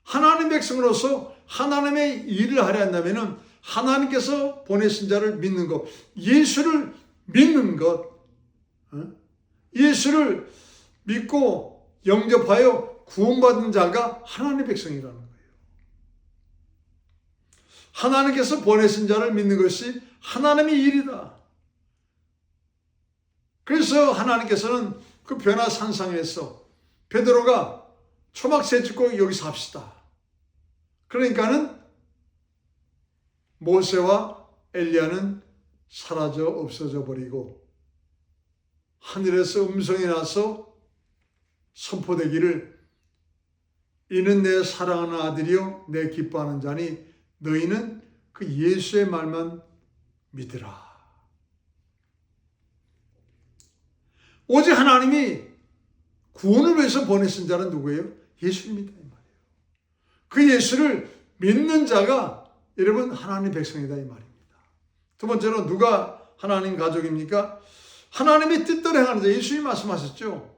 하나님 백성으로서 하나님의 일을 하려 한다면 하나님께서 보내신 자를 믿는 것, 예수를 믿는 것, 예수를 믿고 영접하여 구원받은 자가 하나님의 백성이라는 거예요. 하나님께서 보내신 자를 믿는 것이 하나님의 일이다. 그래서 하나님께서는 그 변화산상에서 베드로가 초막새 짓고 여기서 합시다. 그러니까는 모세와 엘리야는 사라져 없어져 버리고 하늘에서 음성이 나서 선포되기를 이는 내 사랑하는 아들이요 내 기뻐하는 자니 너희는 그 예수의 말만 믿으라. 오직 하나님이 구원을 위해서 보내신 자는 누구예요? 예수입니다. 이 말이에요. 그 예수를 믿는 자가 여러분 하나님 백성이다 이 말입니다. 두 번째로 누가 하나님 가족입니까? 하나님의 뜻대로 행하는 자. 예수님이 말씀하셨죠.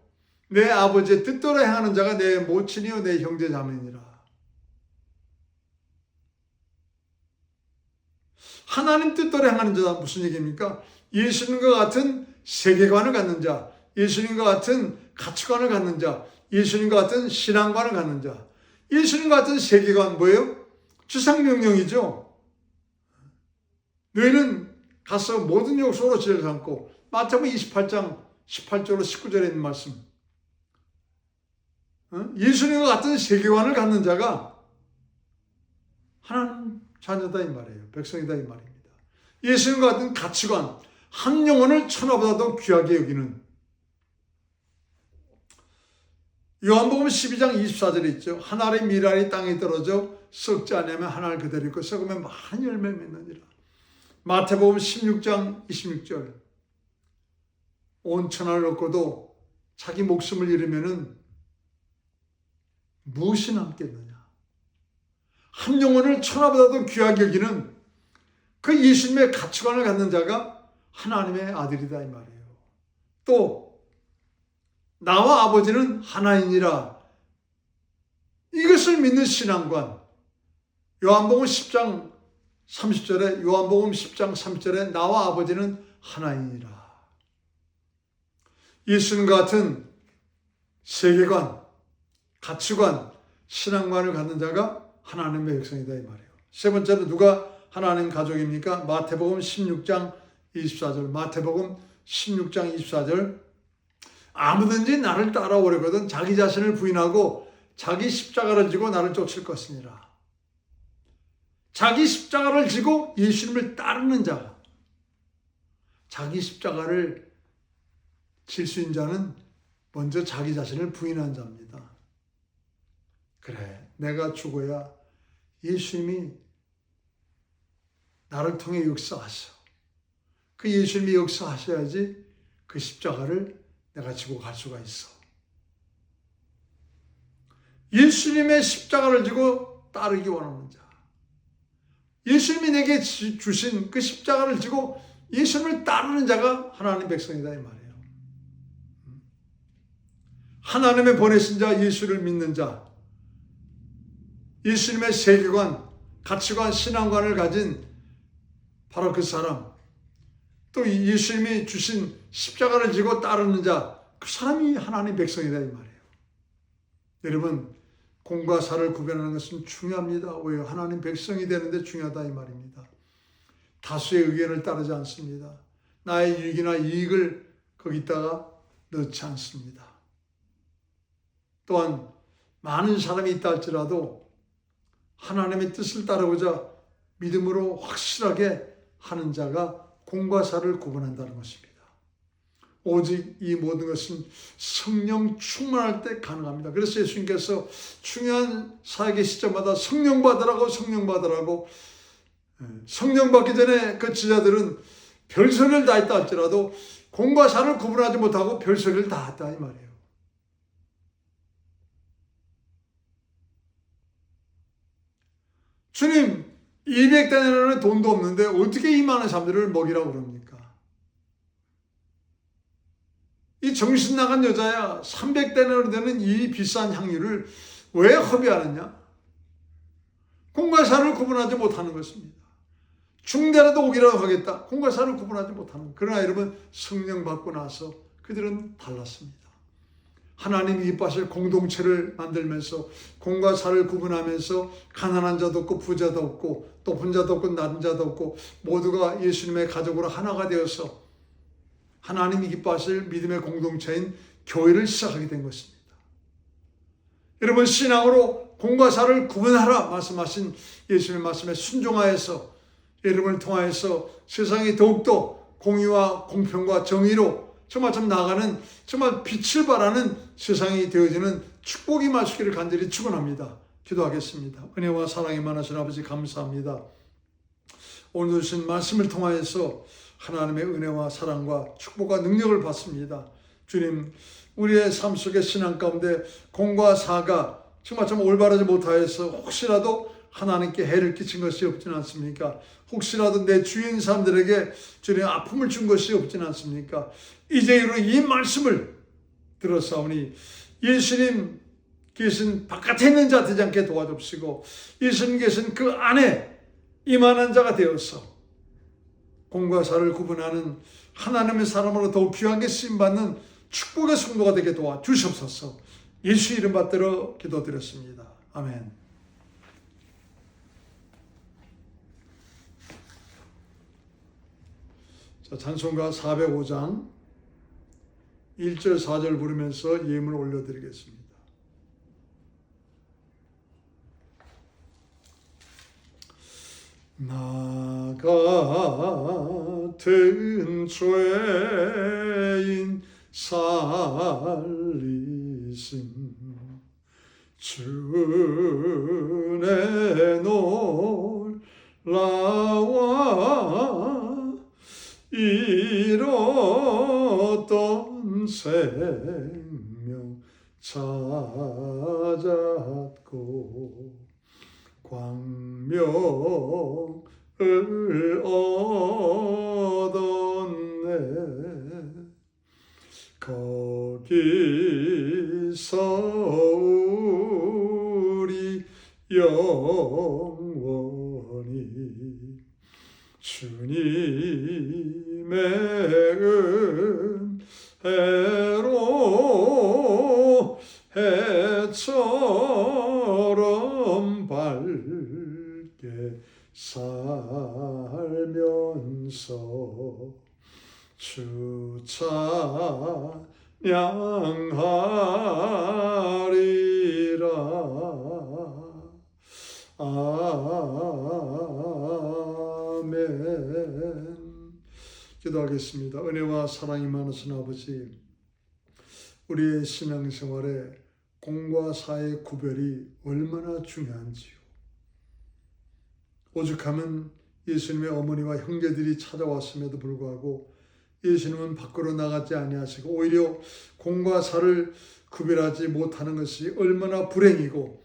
내 아버지의 뜻대로 행하는 자가 내 모친이요 내 형제 자매니라. 하나님 뜻대로 행하는 자가 무슨 얘기입니까? 예수님과 같은 세계관을 갖는 자, 예수님과 같은 가치관을 갖는 자, 예수님과 같은 신앙관을 갖는 자. 예수님과 같은 세계관 뭐예요? 주상명령이죠. 너희는 가서 모든 족속으로 지혜를 삼고 마태복음 28장 18절로 19절에 있는 말씀. 예수님과 같은 세계관을 갖는 자가 하나님 자녀다 이 말이에요. 백성이다 이 말입니다. 예수님과 같은 가치관, 한 영혼을 천하보다도 귀하게 여기는 요한복음 12장 24절에 있죠. 한 알의 밀알이 땅에 떨어져 썩지 않으면 한 알 그대로 있고 썩으면 많은 열매 맺느니라. 마태복음 16장 26절. 온 천하를 얻고도 자기 목숨을 잃으면은 무엇이 남겠느냐. 한 영혼을 천하보다도 귀하게 여기는 그 예수님의 가치관을 갖는 자가 하나님의 아들이다 이 말이에요. 또 나와 아버지는 하나이니라. 이것을 믿는 신앙관. 요한복음 10장 30절에 요한복음 10장 30절에 나와 아버지는 하나이니라. 예수님 같은 세계관, 가치관, 신앙관을 갖는 자가 하나님의 백성이다 이 말이에요. 세 번째로 누가 하나님 가족입니까? 마태복음 16장 24절. 마태복음 16장 24절. 아무든지 나를 따라오려거든 자기 자신을 부인하고 자기 십자가를 지고 나를 쫓을 것이니라. 자기 십자가를 지고 예수님을 따르는 자가 자기 십자가를 질 수 있는 자는 먼저 자기 자신을 부인한 자입니다. 그래, 내가 죽어야 예수님이 나를 통해 역사하셔. 그 예수님이 역사하셔야지 그 십자가를 내가 지고 갈 수가 있어. 예수님의 십자가를 지고 따르기 원하는 자. 예수님이 내게 주신 그 십자가를 지고 예수님을 따르는 자가 하나님의 백성이다 이 말이에요. 하나님의 보내신 자, 예수를 믿는 자, 예수님의 세계관, 가치관, 신앙관을 가진 바로 그 사람, 또 예수님이 주신 십자가를 지고 따르는 자, 그 사람이 하나님의 백성이다 이 말이에요. 여러분, 공과 사를 구별하는 것은 중요합니다. 왜요? 하나님 백성이 되는데 중요하다 이 말입니다. 다수의 의견을 따르지 않습니다. 나의 유익이나 이익을 거기다가 넣지 않습니다. 또한 많은 사람이 있다 할지라도 하나님의 뜻을 따르고자 믿음으로 확실하게 하는 자가 공과 사를 구분한다는 것입니다. 오직 이 모든 것은 성령 충만할 때 가능합니다. 그래서 예수님께서 중요한 사역의 시점마다 성령 받으라고 성령 받기 전에 그 지자들은 별소리를 다 했다 할지라도 공과 사를 구분하지 못하고 별소리를 다 했다 이 말이에요. 주님, 200데나리온의 돈도 없는데 어떻게 이 많은 사람들을 먹이라고 그럽니까? 이 정신 나간 여자야 300데나리온 되는 이 비싼 향유를 왜 허비하느냐? 공과 사를 구분하지 못하는 것입니다. 중대라도 오기라도 하겠다. 공과 사를 구분하지 못하는 것. 그러나 여러분, 성령 받고 나서 그들은 달랐습니다. 하나님이 기뻐하실 공동체를 만들면서 공과 사를 구분하면서 가난한 자도 없고 부자도 없고 높은 자도 없고 낮은 자도 없고 모두가 예수님의 가족으로 하나가 되어서 하나님이 기뻐하실 믿음의 공동체인 교회를 시작하게 된 것입니다. 여러분, 신앙으로 공과 사를 구분하라 말씀하신 예수님의 말씀에 순종하여서 여러분을 통하여서 세상이 더욱더 공의와 공평과 정의로 정말 좀 나아가는 정말 빛을 발하는 세상이 되어지는 축복이 임하시기를 간절히 축원합니다. 기도하겠습니다. 은혜와 사랑이 많으신 아버지 감사합니다. 오늘 주신 말씀을 통하여서 하나님의 은혜와 사랑과 축복과 능력을 받습니다. 주님, 우리의 삶 속의 신앙 가운데 공과 사가 정말 좀 올바르지 못하여서 혹시라도 하나님께 해를 끼친 것이 없지는 않습니까? 혹시라도 내 주위인 사람들에게 주님 아픔을 준 것이 없지는 않습니까? 이제로 이 말씀을 들었사오니 예수님 계신 바깥에 있는 자 되지 않게 도와주시고 예수님 계신 그 안에 이만한 자가 되어서 공과 사를 구분하는 하나님의 사람으로 더욱 귀하게 쓰임받는 축복의 성도가 되게 도와주시옵소서. 예수 이름 받들어 기도드렸습니다. 아멘. 자, 찬송가 405장 1절 4절 부르면서 예물 올려드리겠습니다. 나 같은 죄인 살리심 주의 놀라와 잃었던 생명 찾았고 광명을 얻었네. 거기서 우리 영원히 주님의 은혜로 해처럼 밝게 살면서 주 찬양하리라. 아멘. 기도하겠습니다. 은혜와 사랑이 많으신 아버지, 우리의 신앙생활에 공과 사의 구별이 얼마나 중요한지요. 오죽하면 예수님의 어머니와 형제들이 찾아왔음에도 불구하고 예수님은 밖으로 나가지 아니하시고 오히려 공과 사를 구별하지 못하는 것이 얼마나 불행이고,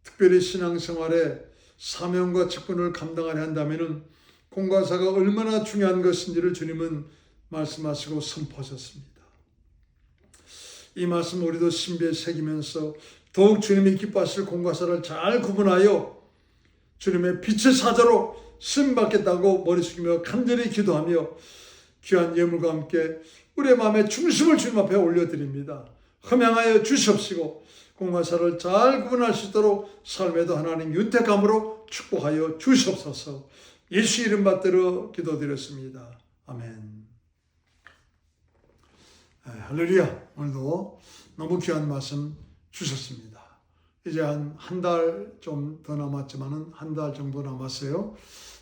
특별히 신앙생활에 사명과 직분을 감당하려 한다면 공과 사가 얼마나 중요한 것인지를 주님은 말씀하시고 선포하셨습니다. 이 말씀 우리도 신비에 새기면서 더욱 주님이 기뻐하실 공과 사를 잘 구분하여 주님의 빛의 사자로 쓰임받겠다고 머리 숙이며 간절히 기도하며 귀한 예물과 함께 우리의 마음의 중심을 주님 앞에 올려드립니다. 흠양하여 주시옵시고 공과 사를 잘 구분할 수 있도록 삶에도 하나님 윤택함으로 축복하여 주시옵소서. 예수 이름 받들어 기도드렸습니다. 아멘. 할렐루야. 오늘도 너무 귀한 말씀 주셨습니다. 이제 한 달 좀 더 남았지만은 한 달 정도 남았어요.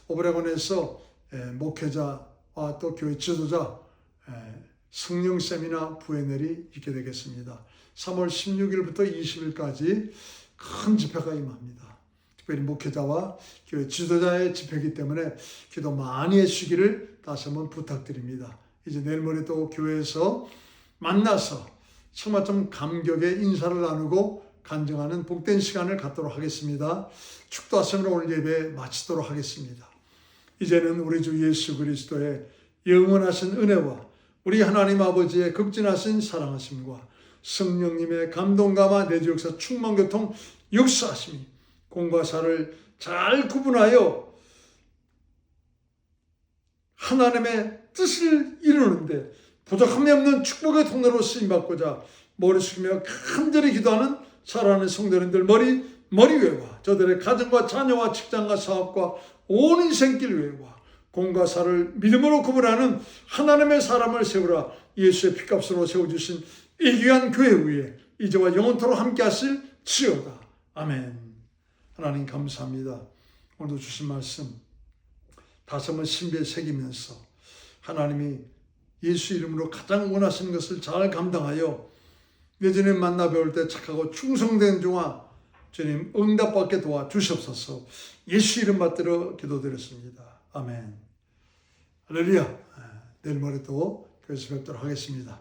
오브레곤에서 목회자와 또 교회 지도자 성령 세미나 부회날이 있게 되겠습니다. 3월 16일부터 20일까지 큰 집회가 임합니다. 특별히 목회자와 교회 지도자의 집회이기 때문에 기도 많이 해주시기를 다시 한번 부탁드립니다. 이제 내일 모레 또 교회에서 만나서 정말 좀 감격의 인사를 나누고 간증하는 복된 시간을 갖도록 하겠습니다. 축도하심으로 오늘 예배 마치도록 하겠습니다. 이제는 우리 주 예수 그리스도의 영원하신 은혜와 우리 하나님 아버지의 극진하신 사랑하심과 성령님의 감동감화 내주 역사 충만교통 역사하심이 공과 사를 잘 구분하여 하나님의 뜻을 이루는데 부족함이 없는 축복의 통로로 쓰임받고자 머리 숙이며 간절히 기도하는 사랑하는 성도님들 머리 외와 저들의 가정과 자녀와 직장과 사업과 온 인생길 외와 공과 사를 믿음으로 구분하는 하나님의 사람을 세우라 예수의 피값으로 세워주신 이 귀한 교회 위에 이제와 영원토록 함께 하실 지어다. 아멘. 하나님 감사합니다. 오늘도 주신 말씀 다시 한번 신비에 새기면서 하나님이 예수 이름으로 가장 원하시는 것을 잘 감당하여 내주님 만나 배울 때 착하고 충성된 종아 주님 응답받게 도와주시옵소서. 예수 이름 받들어 기도드렸습니다. 아멘. 할렐루야. 내일 모레 또 교회에서 뵙도록 하겠습니다.